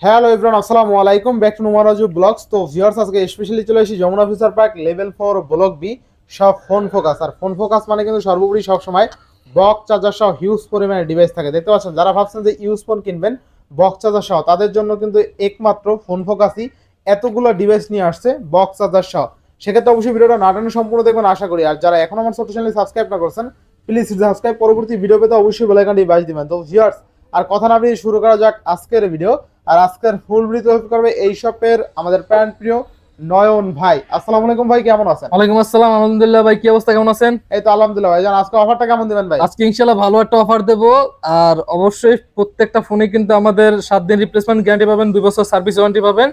Hello everyone, আসসালামু আলাইকুম, back to Numaraju blogs. তো ভিউয়ার্স, আজকে স্পেশালি চলে এসেছি Jamuna future park level 4 block B সব ফোন ফোকাস। আর ফোন ফোকাস মানে কিন্তু সর্বোপরি সবসময় বক্স চার্জার সহ হিউজ পরিমাণে ডিভাইস থাকে। দেখতে পাচ্ছেন, যারা ভাবছেন যে ইউজ ফোন কিনবেন বক্স চার্জার সহ, তাদের জন্য কিন্তু একমাত্র ফোন ফোকাসই এতগুলো ডিভাইস নিয়ে আসছে বক্স চার্জার সহ। সেক্ষেত্রে অবশ্যই ভিডিওটা না টেনে সম্পূর্ণ দেখবেন আশা করি। আর যারা এখন আমার ছোট চ্যানেল সাবস্ক্রাইব না করছেন, প্লিজ সাবস্ক্রাইব, পরবর্তী ভিডিও পেতে অবশ্যই বেল আইকনটি বাজিয়ে দিবেন। তো ভিউয়ার্স, আর কথা না বলে শুরু করা যাক আজকের ভিডিও। আর আজকের ফুল ভিডিও হেল্প করবে এই শপের আমাদের প্যান্ট প্রিয় নয়ন ভাই। আসসালামু আলাইকুম ভাই, কেমন আছেন? ওয়ালাইকুম আসসালাম, আলহামদুলিল্লাহ। ভাই কি অবস্থা, কেমন আছেন? এই তো আলহামদুলিল্লাহ ভাই। জান আজকে অফারটা কেমন দিবেন ভাই? আজকে ইনশাআল্লাহ ভালো একটা অফার দেব। আর অবশ্যই প্রত্যেকটা ফোনে কিন্তু আমাদের 7 দিন রিপ্লেসমেন্ট গ্যারান্টি পাবেন, 2 বছর সার্ভিস ওয়ারেন্টি পাবেন।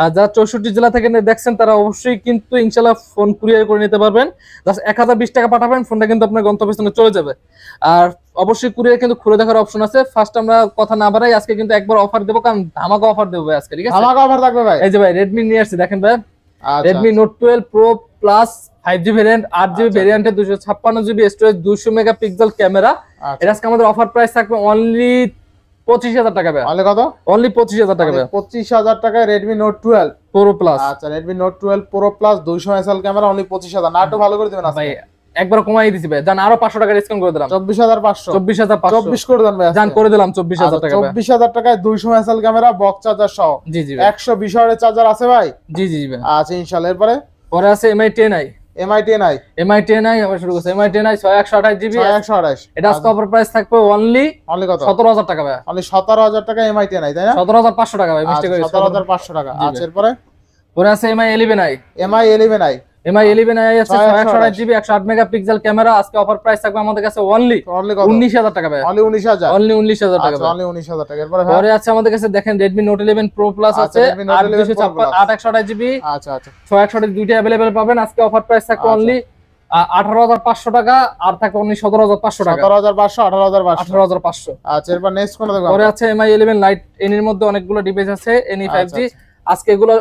আর যারা 64 জেলা থেকে দেখছেন তারা অবশ্যই কিন্তু ইনশাআল্লাহ ফোন কুরিয়ার করে নিতে পারবেন। জাস্ট 1020 টাকা পাঠাবেন, ফোনটা কিন্তু আপনার গন্তব্যস্থানে চলে যাবে। আর অবশ্যই কুরিয়ার কিন্তু খুলে দেখার অপশন আছে। ফার্স্ট আমরা কথা না বাড়াই, আজকে কিন্তু একবার অফার দেব, কারণ ধামাকা অফার দেব ভাই আজকে, ঠিক আছে? ধামাকা অফার থাকবে ভাই। এই যে ভাই Redmi নিয়ে আসছি, দেখেন ভাই, আচ্ছা, Redmi Note 12 Pro Plus 5G variant, 8GB ভেরিয়েন্টে 256GB storage, 200 megapixel camera. এটা আজকে আমাদের অফার প্রাইস থাকবে অনলি 25,000 টাকা ভাই। অনলি কত? অনলি 25,000 টাকা ভাই। 25,000 টাকায় Redmi Note 12 Pro Plus। আচ্ছা, Redmi Note 12 Pro Plus 200 megapixel camera, only 25,000। না একটু ভালো করে দিবেন আজকে ভাই, একবার কমাই দিছি ভাই, জান আরো 500 টাকা ডিসকাউন্ট করে দিলাম। 24,500 24,500 করে দেন ভাই। জান করে দিলাম 24,000 টাকা ভাই। 24,000 টাকায় 200 মেগাপিক্সেল ক্যামেরা, বক্স চার্জার সহ। জি জি ভাই। 120 ওয়াটের চার্জার আছে ভাই। জি জি ভাই। আচ্ছা ইনশাআল্লাহ। এরপরে পরে আছে MI 10i। MI 10i আবার শুরু করছে MI 10i 6128GB। 128। এটা আজকে অফার প্রাইস থাকবে অনলি কত? 17,000 টাকা ভাই। অনলি 17,000 টাকা MI 10i, তাই না? 17,500 টাকা ভাই, মিস্টেক হয়েছে। 17,500 টাকা। আচ্ছা এরপরে পরে আছে MI 11i। MI 11i আছে 128GB 108 মেগাপিক্সেল ক্যামেরা। আজকে অফার প্রাইস থাকবে আমাদের কাছে অনলি 19,000 টাকা ভাই। অনলি 19,000। অনলি 19,000 টাকা ভাই। অনলি 19,000 টাকা। এরপরে পরে আছে আমাদের কাছে দেখেন Redmi Note 11 Pro Plus আছে 8/128GB। আচ্ছা আচ্ছা 6/128 দুইটা अवेलेबल পাবেন। আজকে অফার প্রাইস থাকবে অনলি 18,500 টাকা, আর থাকবে অনলি 17,500 টাকা। 17,500 18,500 18,500। আচ্ছা এরপর নেক্সট কোন দেখব? পরে আছে MI 11 Lite N এর মধ্যে অনেকগুলো ডিভাইস আছে, NE 5G। আজকে এগুলো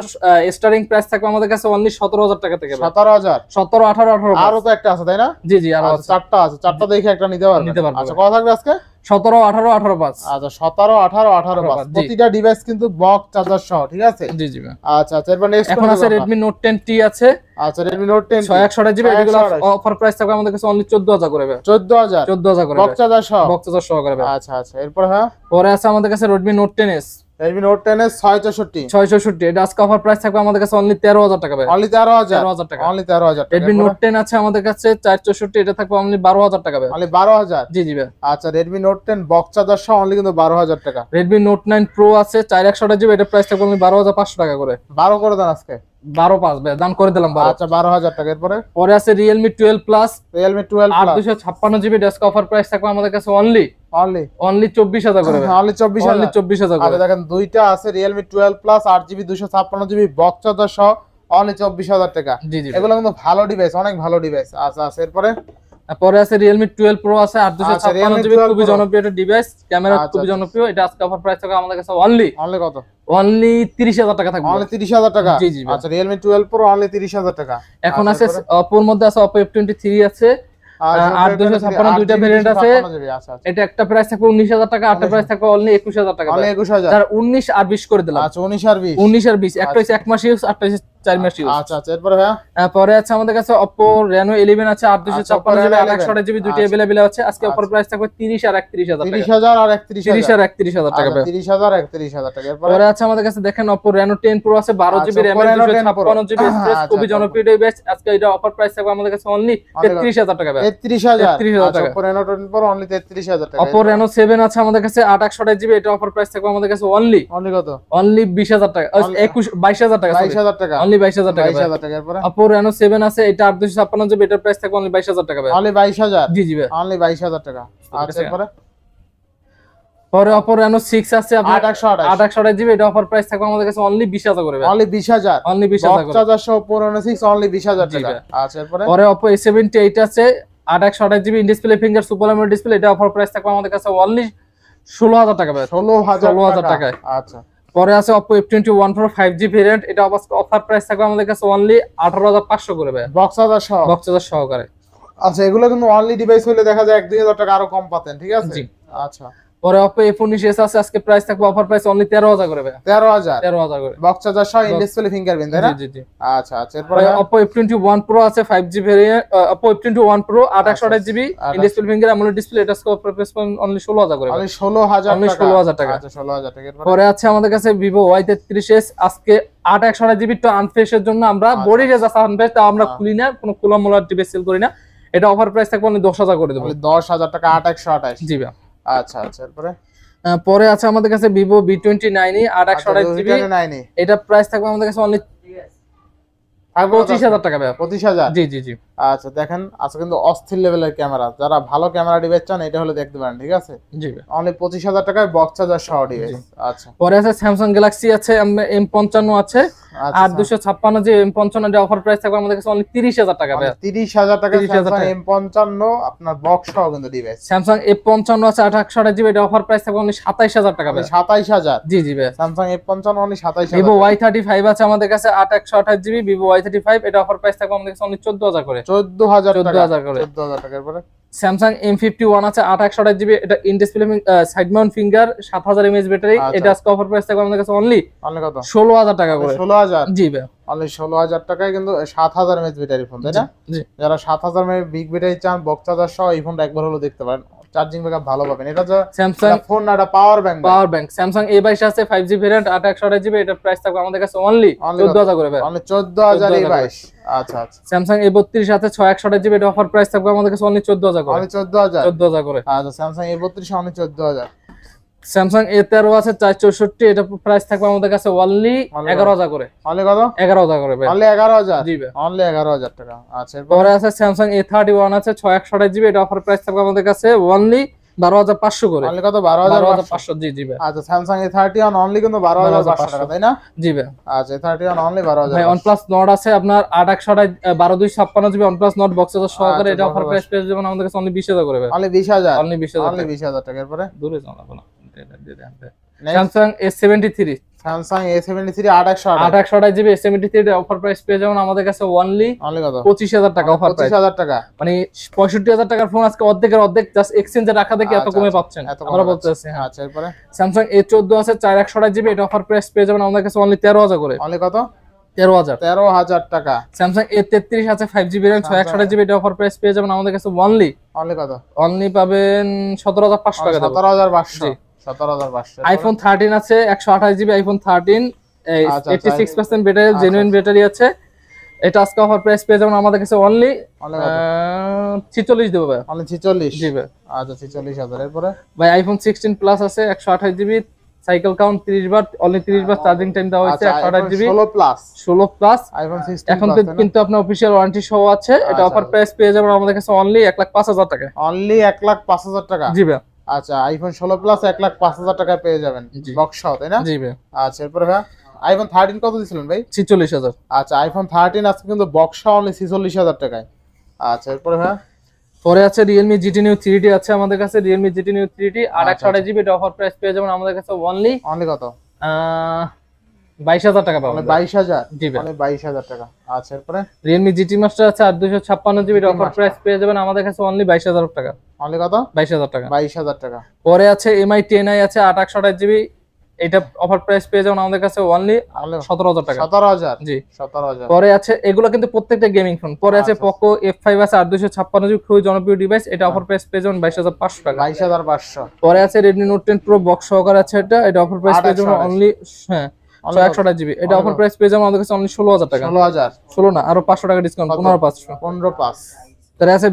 স্টার্টিং প্রাইস থাকবে আমাদের কাছে অনলি 17,000 টাকা থেকে। 17,000 17 18 18 আরো তো একটা আছে তাই না? জি জি, আরো চারটা আছে। চারটা দেখে একটা নিতে পারবেন। আচ্ছা কত থাকবে আজকে? 17 18 18 5। আচ্ছা 17 18 18 5 প্রতিটা ডিভাইস কিন্তু বক্স চার্জার সহ, ঠিক আছে? জি জি ভাই। আচ্ছা আচ্ছা এরপর নেক্সট এখন আছে Redmi Note 10T আছে। আচ্ছা Redmi Note 10 6128GB। এগুলো অফার প্রাইস থাকবে আমাদের কাছে অনলি 14,000 করে ভাই। 14,000 করে বক্স চার্জার সহ। বক্স চার্জার সহ করে ভাই। আচ্ছা আচ্ছা এরপর হ্যাঁ পরে আছে আমাদের কাছে Redmi Note 10s। Redmi Note 10s 664। এটা আজকে অফার প্রাইস থাকবে আমাদের কাছে অনলি 13,000 টাকা ভাই। অনলি 13,000 টাকা। অনলি 13,000 টাকা। Redmi Note 10 আছে আমাদের কাছে 464, এটা থাকবে অনলি 12,000 টাকা ভাই। অনলি 12,000। জি জি ভাই। আচ্ছা Redmi Note 10 বক্স চার্জার সহ অনলি কিন্তু 12,000 টাকা। Redmi Note 9 Pro আছে 4128GB। এটা প্রাইস থাকবে অনলি 12,500 টাকা করে। 12 করে দেন আজকে। 12.5 ভাই, দাম করে দিলাম 12। আচ্ছা 12,000 টাকা। এরপরে পরে আছে Realme 12 Plus Realme 12 Plus 856GB। Desk offer price থাকবে আমাদের কাছে অনলি 24,000 করে ভাই। অনলি 24,000 করে। আচ্ছা দেখেন দুইটা আছে Realme 12 Plus 8GB 256GB box charger সহ অনলি 24,000 টাকা। জি জি, এগুলো কিন্তু ভালো ডিভাইস, অনেক ভালো ডিভাইস। আচ্ছা আচ্ছা এরপরে পরে আছে Realme 12 Pro আছে 856GB, খুবই জনপ্রিয় একটা ডিভাইস, ক্যামেরা খুবই জনপ্রিয়। এটা আজকে অফার প্রাইস থাকবে আমাদের কাছে অনলি কত? অনলি 30,000 টাকা থাকবে। অনলি 30,000 টাকা। জি জি। আচ্ছা Realme 12 Pro অনলি 30,000 টাকা। এখন আছে Oppo এর মধ্যে আছে Oppo F23 আছে 8/256 দুইটা ভেরিয়েন্ট আছে। এটা একটা প্রাইস থাকবে 19,000 টাকা, আরেকটা প্রাইস থাকবে অনলি 21,000 টাকা। অনলি 21,000। যার 19 আর 20 করে দিলাম। আচ্ছা 19 আর 20। 19 আর 20, একটা হচ্ছে 1 মাস ইউজ, আরেকটা হচ্ছে 4 মাস ইউজ। আচ্ছা আচ্ছা এরপর ভাই পরে আছে আমাদের কাছে Oppo Reno 11 আছে 8/256GB 128GB দুইটা अवेलेबल আছে। আজকে অফার প্রাইস থাকবে 30 আর 31,000 টাকা। 30,000 আর 31,000। 30 আর 31,000 টাকা ভাই। 30,000 31,000 টাকা। পরে আছে আমাদের কাছে দেখেন Oppo Reno 10 Pro আছে 12GB RAM 256GB স্টোরেজ, খুবই জনপ্রিয় ডিভাইস। আজকে এটা অফার প্রাইস থাকবে আমাদের কাছে অনলি 33,000 টাকা ভাই। 33,000 টাকা। Oppo Reno 10 Pro অনলি 33,000 টাকা। Oppo Reno 7 আছে আমাদের কাছে 8/128GB। এটা অফার প্রাইস থাকবে আমাদের কাছে অনলি কত? অনলি 20,000 টাকা, 22,000 টাকা। 22,000 টাকা। অনলি 22,000 টাকা। 22,000 টাকা। এরপর Oppo Reno 7 আছে, এটা 8/256GB। এটার প্রাইস থাকবে অনলি 22,000 টাকা ভাই। অনলি 22,000। জি জি ভাই। অনলি 22,000 টাকা। আচ্ছা এরপর পরে Oppo Reno 6 আছে আপনার 8/128GB। এটা অফার প্রাইস থাকবে আমাদের কাছে অনলি 20,000 করে ভাই। অনলি 20,000। অনলি 20,000 করে। বক্স চার্জার সহ Oppo Reno 6 অনলি 20,000 টাকা। আচ্ছা এরপর পরে Oppo A78 আছে 8/128GB in display finger super AMOLED display. এটা অফার প্রাইস থাকবে আমাদের কাছে অনলি 16,000 টাকা ভাই। 16,000 টাকা। আচ্ছা পরে আছে Oppo F21 Pro 5G variant. এটা অফার প্রাইস থাকবে আমাদের কাছে অনলি 18,500 করে ভাই, বক্স চার্জার সহ। বক্স চার্জার সহকারে। আচ্ছা এগুলো কিন্তু অনলি ডিভাইস হলে দেখা যায় 1-2,000 টাকা আরো কম পাতেন, ঠিক আছে? জি। আচ্ছা পরে Oppo A19s আছে, আজকে প্রাইস থাকবে অফার প্রাইস অনলি 13000 করে ভাই। 13000 করে বক্স চার্জার সহ ইন ডিসপ্লে ফিঙ্গারপ্রিন্ট তাই না? জি জি। আচ্ছা আচ্ছা, এরপরে Oppo F21 Pro আছে 5G variant, Oppo F21 Pro 828GB in display finger AMOLED display, এটা আজকে অফার প্রাইস অনলি 16000 করে। অনলি 16000 টাকা। আচ্ছা 16000 টাকা। এরপরে পরে আছে আমাদের কাছে Vivo Y33s, আজকে 828GB তো আনফ্রেশের জন্য আমরা বডি রেজ আছে আনফ্রেশ, তা আমরা খুলি না, কোনো কোলা মোলা ডিভাইস সেল করি না, এটা অফার প্রাইস থাকবে অনলি 10000 করে দেব। 10000 টাকা 8128। জি ভাই। আচ্ছা আচ্ছা, এরপরে পরে আছে আমাদের কাছে Vivo V29e 828GB, এটা প্রাইস থাকবে আমাদের কাছে অনলি 25000 টাকা ভাই। 25000? জি জি জি। আচ্ছা দেখেন, আজকে কিন্তু অস্থির লেভেলের ক্যামেরা, যারা ভালো ক্যামেরা ডিভাইস চান এটা হলে দেখতে পারেন, ঠিক আছে? জি ভাই। অনলি 25000 টাকায় বক্স চার্জার সহ ডিভাইস। আচ্ছা, পরে আছে Samsung Galaxy আছে, M55 আছে 8256G M55, এর অফার প্রাইস থাকবে আমাদের কাছে অনলি 30000 টাকা ভাই। 30000 টাকা Samsung M55 আপনার বক্স সহ কিন্তু ডিভাইস। Samsung F55 আছে 828GB, এটা অফার প্রাইস থাকবে অনলি 27000 টাকা ভাই। 27000? জি জি ভাই। Samsung F55 only 27000। Vivo Y35 আছে আমাদের কাছে 8128GB, Vivo Y35, এটা অফার প্রাইস থাকবে আমাদের কাছে অনলি 14000 করে। 14000 টাকা। 14000 করে। 14000 টাকার পরে Samsung M51 আছে 828GB, এটা in display side Mount finger 7000 mAh battery, এটা আজকে অফার প্রাইস থাকবে আমাদের কাছে অনলি কত? 16000 টাকা করে। 16000? জি ভাই। অনলি 16000 টাকায় কিন্তু 7000 mAh ব্যাটারি ফোন, তাই না? জি। যারা 7000 mAh বিগ ব্যাটারি চান বক্স চার্জার সহ এই ফোনটা একবার হলো দেখতে পারেন, চার্জিং ব্যাকআপ ভালো পাবেন। এটা যে Samsung ফোন না, এটা পাওয়ার ব্যাংক। Samsung A22 আছে 5G ভেরিয়েন্ট 828GB, এটা প্রাইস থাকবে আমাদের কাছে অনলি 14000 করে ভাই। Only 14000 A22। আচ্ছা আচ্ছা। Samsung A32 আছে 628GB, এটা অফার প্রাইস থাকবে আমাদের কাছে অনলি 14000 করে। অনলি 14000 করে। আচ্ছা, Samsung A32 only 14000। Samsung A13 আছে 464, এটা প্রাইস থাকবে আমাদের কাছে অনলি 11000 করে। অনলি কত? 11000 করে ভাই। অনলি 11000? জি ভাই। অনলি 11000 টাকা। আচ্ছা, পরে আছে Samsung A31 আছে 628GB, এটা অফার প্রাইস থাকবে আমাদের কাছে অনলি 12500 করে। অনলি কত? 12500? জি জি ভাই। আচ্ছা, Samsung A31 অনলি কিন্তু 12500 টাকা, তাই না? জি ভাই। আচ্ছা, A31 অনলি 12000। ভাই OnePlus Nord আছে আপনার 12256GB OnePlus Nord box charger সহকারে, এটা অফার প্রাইস পেয়ে যাবেন আমাদের কাছে অনলি 20000 করে ভাই। অনলি 20000? অনলি 20000। অনলি 20000 টাকা। এরপরে দূরে যাও না। Samsung A73, Samsung A73 828GB A73 এর অফার প্রাইস পেয়ে যাবেন আমাদের কাছে অনলি কত? 25000 টাকা অফার প্রাইস। 25000 টাকা, মানে 65000 টাকার ফোন আজকে অর্ধেকের অর্ধেক জাস্ট এক্সচেঞ্জে রাখা দেখে এত কমে পাচ্ছেন, আমরা বলতেছি। হ্যাঁ। আচ্ছা, এরপরে Samsung A14 আছে 4128GB, এটা অফার প্রাইস পেয়ে যাবেন আমাদের কাছে অনলি 13000 করে। অনলি কত? 13000 টাকা। Samsung A33 আছে 5G ভেরিয়েন্ট 628GB, এটা অফার প্রাইস পেয়ে যাবেন আমাদের কাছে অনলি কত? অনলি পাবেন 17500 টাকা। 17500? 17500। iPhone 13 আছে 128GB, iPhone 13 86% battery, genuine battery আছে, এটা আজকে অফার প্রাইস পেয়ে যাবেন আমাদের কাছে অনলি 46 দেব ভাই। অনলি 46? জি ভাই। আচ্ছা, 46000। এরপরে ভাই iPhone 16 প্লাস আছে 128GB, সাইকেল কাউন্ট 30 বার, অনলি 30 বার চার্জিং টাইম দেওয়া হয়েছে, 128GB 16 প্লাস iPhone 16 এখন কিন্তু আপনার অফিশিয়াল ওয়ারেন্টি সহ আছে, এটা অফার প্রাইস পেয়ে যাবেন আমাদের কাছে অনলি 1,05,000 টাকা। অনলি 1,05,000 টাকা? জি ভাই। আচ্ছা, iPhone 16 প্লাস 1,05,000 টাকা পেয়ে যাবেন বক্স সহ, তাই না? জি ভাই। আচ্ছা, এরপরে ভাই iPhone 13 কত দিছিলেন ভাই? 46000। আচ্ছা, iPhone 13 আজকে কিন্তু বক্স সহ অনলি 46000 টাকায়। আচ্ছা, এরপরে ভাই পরে আছে Realme GT Neo 3D আছে আমাদের কাছে, Realme GT Neo 3D 828GB, এটা অফার প্রাইস পেয়ে যাবেন আমাদের কাছে অনলি কত? 22000 টাকা পাবেন। 22000? জি ভাই। 22000 টাকা। আচ্ছা, এরপরে Realme GT Master আছে 8256GB, এটা অফার প্রাইস পেয়ে যাবেন আমাদের কাছে অনলি 22000 টাকা। অনলি কত? 22000 টাকা। 22000 টাকা। পরে আছে MI 10i আছে 828GB, এটা অফার প্রাইস পেয়ে যাবেন আমাদের কাছে অনলি 17000 টাকা। 17000? জি 17000। পরে আছে এগুলো কিন্তু প্রত্যেকটা গেমিং ফোন। পরে আছে Poco F5 আছে 8256GB, খুবই জনপ্রিয় ডিভাইস, এটা অফার প্রাইস পেয়ে যাবেন 22500 টাকা। 22500। পরে আছে Redmi Note 10 Pro বক্স সহকারে আছে, এটা অফার প্রাইস পেয়ে যাবেন অনলি 128GB, এটা অফার প্রাইস পেয়ে যাবেন আমাদের কাছে অনলি 16000 টাকা। 16 না, আরো 500 টাকা ডিসকাউন্ট, 15500। 15500। তারপরে আছে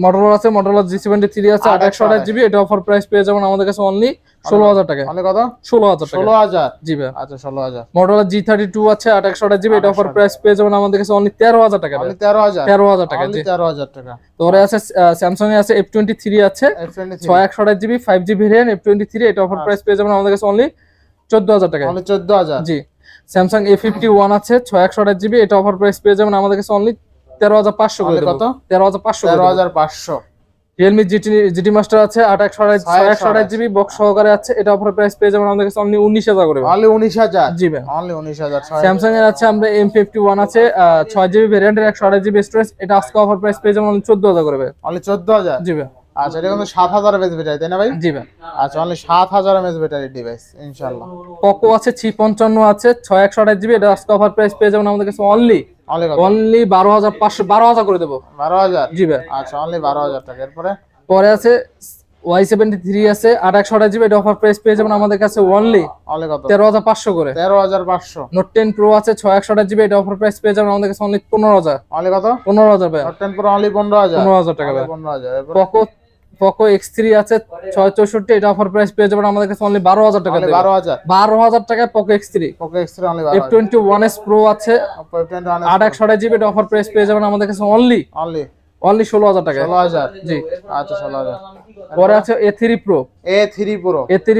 Motorola আছে, Motorola G73 আছে 828GB, এটা অফার প্রাইস পেয়ে যাবেন আমাদের কাছে অনলি 16000 টাকা। অনলি কত? 16000 টাকা। 16000? জি ভাই। আচ্ছা, 16000। Motorola G32 আছে 828GB, এটা অফার প্রাইস পেয়ে যাবেন আমাদের কাছে অনলি 13000 টাকা। অনলি 13000? 13000 টাকা। জি, 13000 টাকা। তারপরে আছে Samsung এ আছে F23 আছে 628GB 5G ভেরিয়েন্ট F23, এটা অফার প্রাইস পেয়ে যাবেন আমাদের কাছে অনলি 14000 টাকা। অনলি 14000? জি। Samsung A51 আছে 628GB, এটা অফার প্রাইস পেয়ে যাবেন আমাদের কাছে অনলি 13500 করে দেব। কত? 13500। 13500। Realme GT Master আছে 628GB বক্স সহকারে আছে, এটা অফার প্রাইস পেয়ে যাবেন আমাদের কাছে অনলি 19000 করে। অনলি 19000? জি ভাই। অনলি 19000। Samsung এর আছে আমরা M51 আছে 6GB ভেরিয়েন্টের 128GB স্টোরেজ, এটা আজকে অফার প্রাইস পেয়ে যাবেন অনলি 14000 করে ভাই। অনলি 14000? জি ভাই। আচ্ছা এটা কিন্তু 7000 এমএএইচ ব্যাটারি তাই না ভাই? জি ভাই। আচ্ছা অনলি 7000 এমএএইচ ব্যাটারি ডিভাইস ইনশাআল্লাহ। পোকো আছে 355 আছে 6128 জিবি, এটা আজকে অফার প্রাইস পেয়ে যাবেন আমাদের কাছে অনলি 12500, 12000 করে দেবো। 12000? জি ভাই। আচ্ছা অনলি 12000 টাকা। এরপরে পরে আছে Y73 আছে 8128 জিবি, এটা অফার প্রাইস পেয়ে যাবেন আমাদের কাছে অনলি কত? 13500 করে। 13500। নোট 10 প্রো আছে 6128 জিবি, এটা অফার প্রাইস পেয়ে যাবেন আমাদের কাছে অনলি 15000। অনলি কত? 15000 ভাই। Note 10 pro only 15000। 15000 টাকা ভাই। 15000। এরপরে পোকো X3 আছে 664, এটা অফার প্রাইস পেয়ে যাবেন আমাদের কাছে অনলি 12000 টাকা। 12000? 12000 টাকায় Poco X3। Poco X3 only 12000। F21s Pro আছে Oppo F21 8128 জিবি, এটা অফার প্রাইস পেয়ে যাবেন আমাদের কাছে অনলি 16000 টাকা। 16000? জি। আচ্ছা 16000। পরে আছে A3 Pro। A3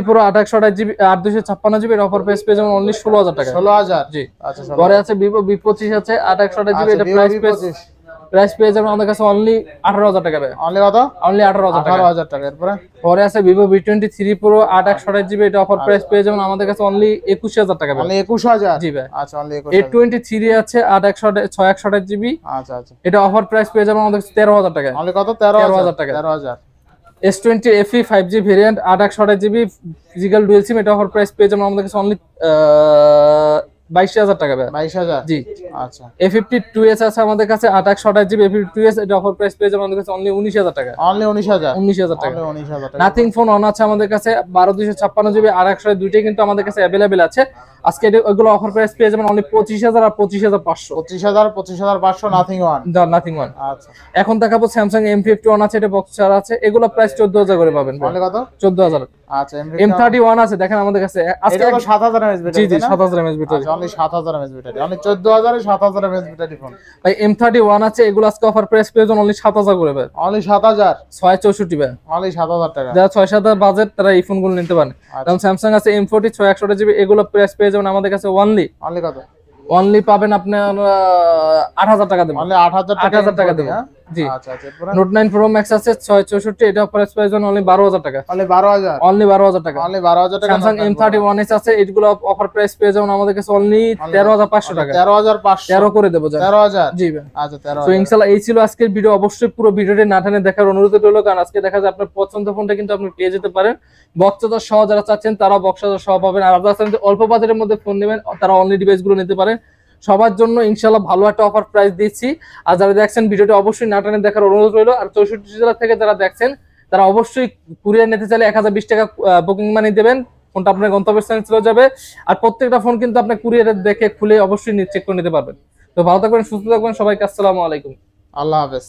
Pro 8128 GB 8256 GB, এটা অফার প্রাইস পেয়ে যাবেন অনলি 16000 টাকা। 16000? জি। আচ্ছা পরে আছে Vivo V25 আছে 8128 জিবি, এটা প্রাইস পেয়ে যাবেন আমাদের কাছে অনলি 18000 টাকা ভাই। অনলি কত? অনলি 18000 টাকা। 18000 টাকা। এরপরে পরে আছে Vivo V23 Pro 8128 জিবি, এটা অফার প্রাইস পেয়ে যাবেন আমাদের কাছে অনলি 21000 টাকা ভাই। অনলি 21000? জি ভাই। আচ্ছা অনলি 21000। A23 আছে 6128 জিবি, আচ্ছা আচ্ছা। এটা অফার প্রাইস পেয়ে যাবেন আমাদের কাছে 13000 টাকা। অনলি কত? 13000 টাকা। 13000। S20 FE 5G variant 8128 GB physical dual SIM, এটা অফার প্রাইস পেয়ে যাবেন আমাদের কাছে অনলি 22000 টাকা ভাই। 22000? জি। আচ্ছা। A52s আছে আমাদের কাছে 8128 জিবি A52s, এটা অফার প্রাইস পেয়ে যাবেন আমাদের কাছে অনলি 19000 টাকা। অনলি 19000? 19000 টাকা। অনলি 19000 টাকা। নাথিং ফোন অন আছে আমাদের কাছে 12256 জিবি আর 128 দুইটাই কিন্তু আমাদের কাছে अवेलेबल আছে। আজকে ওইগুলো অফার প্রাইস পেয়ে যাবেন অনলি 25000 আর 25500। 25000 25500 নাথিং ওয়ান। Nothing one. আচ্ছা। এখন দেখাবো Samsung M51 আছে, এটা বক্স ছাড়া আছে, এগুলো প্রাইস 14000 করে পাবেন। অনলি কত? 14000। আচ্ছা। M31 আছে দেখেন আমাদের কাছে আজকে এটা তো 7000 এমএএইচ ব্যাটারি। জি জি 7000 mAh ব্যাটারি। আচ্ছা অনলি 7000 এমএএইচ ব্যাটারি। অনলি 14000 এ 7000 এমএএইচ ব্যাটারি ফোন। ভাই M31 আছে, এগুলো আজকে অফার প্রাইস পেয়ে যাবেন অনলি 7000 করে ভাই। অনলি 7000? 664 ভাই। অনলি 7000 টাকা। যারা 6-7 বাজেট তারা এই ফোনগুলো নিতে পারেন। যেমন Samsung আছে M40 661 জিবি, এগুলো প্রাইস পেয়ে যাবেন আমাদের কাছে অনলি কত? অনলি পাবেন আপনার 8000 টাকা দেবেন। অনলি 8000 টাকা দেবেন। জি। আচ্ছা আচ্ছা। এরপরে নোট 9 প্রো ম্যাক্স আছে 664, এটা প্রাইস পেয়ে যাবেন অনলি 12000 টাকা। অনলি 12000? অনলি 12000 টাকা। অনলি 12000 টাকা। Samsung M31s আছে, এগুলো অফার প্রাইস পেয়ে যাবেন আমাদের কাছে অনলি 13500 টাকা। 13500? 13 করে দেবো। 13000? জি ভাই। আচ্ছা 13000। তো ইনশাআল্লাহ এই ছিল আজকের ভিডিও। অবশ্যই পুরো ভিডিওটি না টেনে দেখার অনুরোধ রইল, কারণ আজকে দেখা যায় আপনার পছন্দের ফোনটা কিন্তু আপনি পেয়ে যেতে পারেন। বক্সচার্জার সহ যারা চাচ্ছেন তারা বক্সচার্জার সহ পাবেন, আর যারা চাচ্ছেন অল্প বাজেটের মধ্যে ফোন নেবেন তারা অনলি ডিভাইসগুলো নিতে পারেন। সবার জন্য ইনশাআল্লাহ ভালো একটা অফার প্রাইস দিচ্ছি। আর যারা দেখছেন ভিডিওটি অবশ্যই না টেনে দেখার অনুরোধ রইল। আর 64 জেলা থেকে যারা দেখছেন তারা অবশ্যই কুরিয়ার নিতে চাইলে 1020 টাকা বুকিং মানি দেবেন, ফোনটা আপনার গন্তব্যস্থানে চলে যাবে। আর প্রত্যেকটা ফোন কিন্তু আপনার কুরিয়ারে দেখে খুলে অবশ্যই চেক করে নিতে পারবেন। তো ভালো থাকবেন, সুস্থ থাকবেন সবাইকে। আসসালামু আলাইকুম। আল্লাহ হাফেজ।